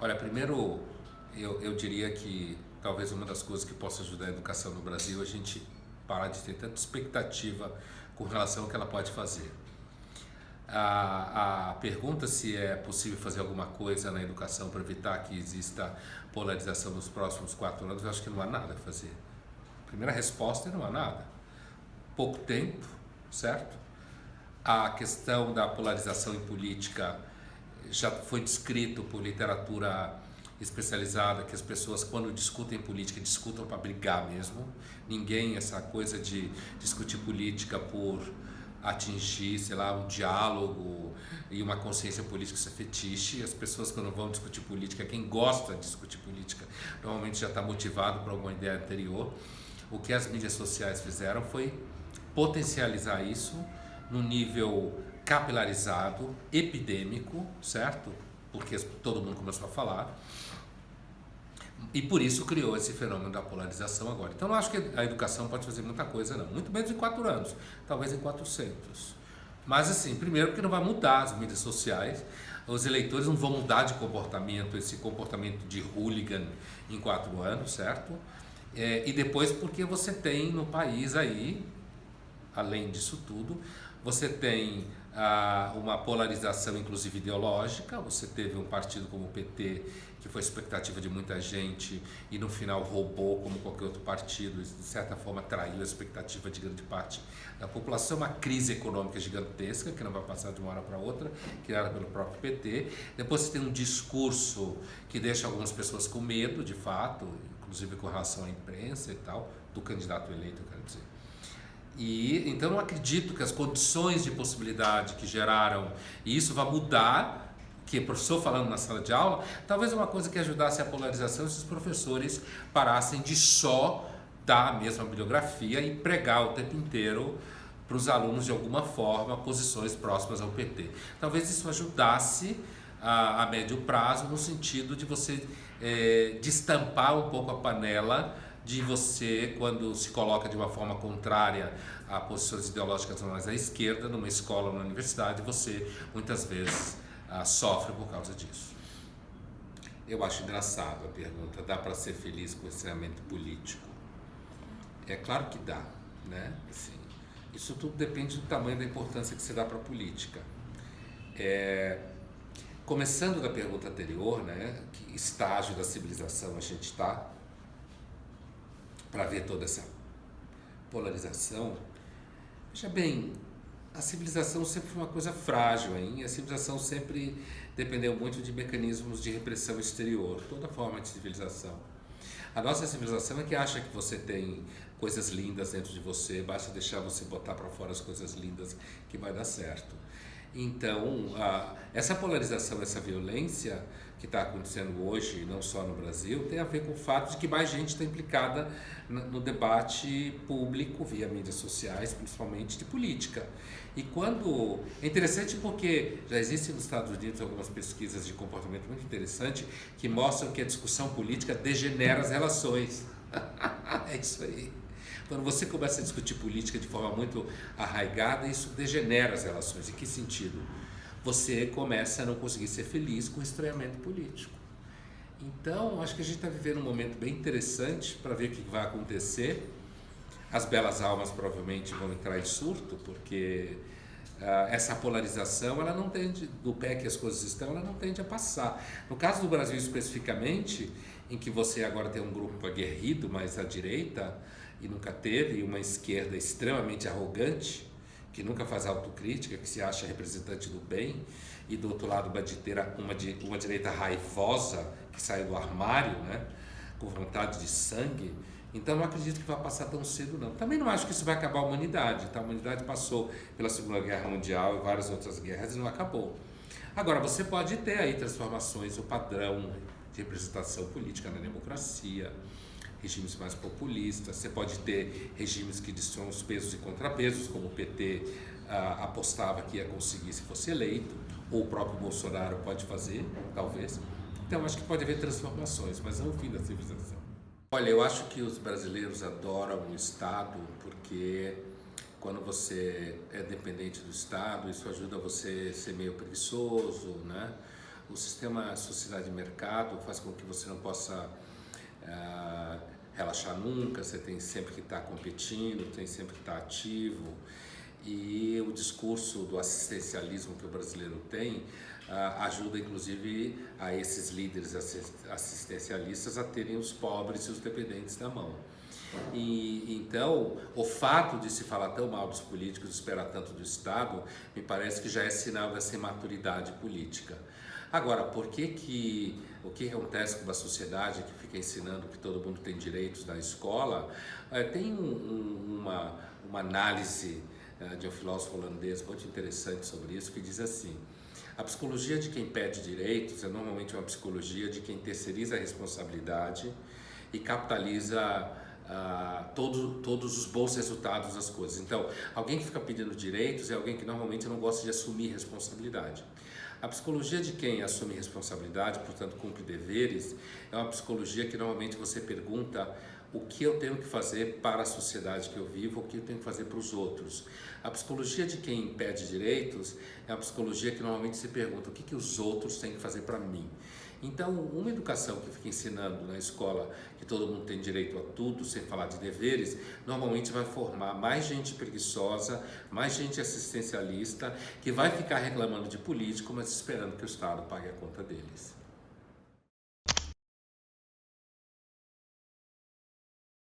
Olha, primeiro eu diria que talvez uma das coisas que possa ajudar a educação no Brasil é a gente parar de ter tanta expectativa com relação ao que ela pode fazer. A pergunta se é possível fazer alguma coisa na educação para evitar que exista polarização nos próximos 4 anos, eu acho que não há nada a fazer. Primeira resposta é não há nada. Pouco tempo, certo? A questão da polarização em política já foi descrito por literatura especializada que as pessoas, quando discutem política, discutam para brigar mesmo. Ninguém, essa coisa de discutir política por atingir, sei lá, um diálogo e uma consciência política, isso é fetiche. As pessoas, quando vão discutir política, quem gosta de discutir política, normalmente já está motivado por alguma ideia anterior. O que as mídias sociais fizeram foi potencializar isso no nível capilarizado, epidêmico, certo? Porque todo mundo começou a falar. E por isso criou esse fenômeno da polarização agora. Então não acho que a educação pode fazer muita coisa, não. Muito menos em 4 anos, talvez em 400. Mas assim, primeiro porque não vai mudar as mídias sociais, os eleitores não vão mudar de comportamento, esse comportamento de hooligan em 4 anos, certo? E depois porque você tem no país aí, além disso tudo, você tem uma polarização inclusive ideológica. Você teve um partido como o PT, que foi expectativa de muita gente e no final roubou como qualquer outro partido, de certa forma traiu a expectativa de grande parte da população, uma crise econômica gigantesca que não vai passar de uma hora para outra, criada pelo próprio PT. Depois você tem um discurso que deixa algumas pessoas com medo, de fato, inclusive com relação à imprensa e tal, do candidato eleito, eu quero dizer. E então eu acredito que as condições de possibilidade que geraram, e isso vai mudar, que o professor falando na sala de aula, talvez uma coisa que ajudasse a polarização se os professores parassem de só dar a mesma bibliografia e pregar o tempo inteiro para os alunos de alguma forma posições próximas ao PT. Talvez isso ajudasse a médio prazo no sentido de você destampar um pouco a panela de você, quando se coloca de uma forma contrária a posições ideológicas mais à esquerda, numa escola ou numa universidade, você muitas vezes sofre por causa disso. Eu acho engraçado a pergunta, dá para ser feliz com o estranhamento político? É claro que dá, né? Assim, isso tudo depende do tamanho da importância que você dá para a política. Começando da pergunta anterior, né, que estágio da civilização a gente está, para ver toda essa polarização. Veja bem, a civilização sempre foi uma coisa frágil, hein? A civilização sempre dependeu muito de mecanismos de repressão exterior, toda forma de civilização. A nossa civilização é que acha que você tem coisas lindas dentro de você, basta deixar você botar para fora as coisas lindas que vai dar certo. Então, essa polarização, essa violência que está acontecendo hoje, não só no Brasil, tem a ver com o fato de que mais gente está implicada no debate público, via mídias sociais, principalmente de política. E quando... É interessante porque já existem nos Estados Unidos algumas pesquisas de comportamento muito interessantes que mostram que a discussão política degenera as relações. É isso aí. Quando você começa a discutir política de forma muito arraigada, isso degenera as relações. Em que sentido? Você começa a não conseguir ser feliz com o estranhamento político. Então, acho que a gente está vivendo um momento bem interessante para ver o que vai acontecer. As belas almas provavelmente vão entrar em surto, porque essa polarização, ela não tende, do pé que as coisas estão, ela não tende a passar. No caso do Brasil especificamente, em que você agora tem um grupo aguerrido mais à direita, e nunca teve, e uma esquerda extremamente arrogante, que nunca faz autocrítica, que se acha representante do bem, e do outro lado uma direita raivosa, que saiu do armário, né, com vontade de sangue. Então não acredito que vai passar tão cedo, não. Também não acho que isso vai acabar a humanidade, tá? A humanidade passou pela Segunda Guerra Mundial e várias outras guerras e não acabou. Agora, você pode ter aí transformações, o padrão de representação política na democracia, regimes mais populistas, você pode ter regimes que destruam os pesos e contrapesos, como o PT apostava que ia conseguir se fosse eleito, ou o próprio Bolsonaro pode fazer, talvez. Então, acho que pode haver transformações, mas não o fim da civilização. Olha, eu acho que os brasileiros adoram o Estado porque quando você é dependente do Estado, isso ajuda você a ser meio preguiçoso, né? o sistema sociedade de mercado faz com que você não possa relaxar nunca, você tem sempre que estar competindo, tem sempre que estar ativo. E o discurso do assistencialismo que o brasileiro tem ajuda inclusive a esses líderes assistencialistas a terem os pobres e os dependentes na mão. E então, o fato de se falar tão mal dos políticos, esperar tanto do Estado, me parece que já é sinal dessa imaturidade política. Agora, o que acontece com uma sociedade que fica ensinando que todo mundo tem direitos na escola? Tem uma análise de um filósofo holandês muito interessante sobre isso, que diz assim: a psicologia de quem pede direitos é normalmente uma psicologia de quem terceiriza a responsabilidade e capitaliza todos os bons resultados das coisas. Então, alguém que fica pedindo direitos é alguém que normalmente não gosta de assumir responsabilidade. A psicologia de quem assume responsabilidade, portanto cumpre deveres, é uma psicologia que normalmente você pergunta o que eu tenho que fazer para a sociedade que eu vivo, o que eu tenho que fazer para os outros. A psicologia de quem pede direitos é uma psicologia que normalmente se pergunta o que os outros têm que fazer para mim. Então, uma educação que fica ensinando na escola que todo mundo tem direito a tudo, sem falar de deveres, normalmente vai formar mais gente preguiçosa, mais gente assistencialista, que vai ficar reclamando de político, mas esperando que o Estado pague a conta deles.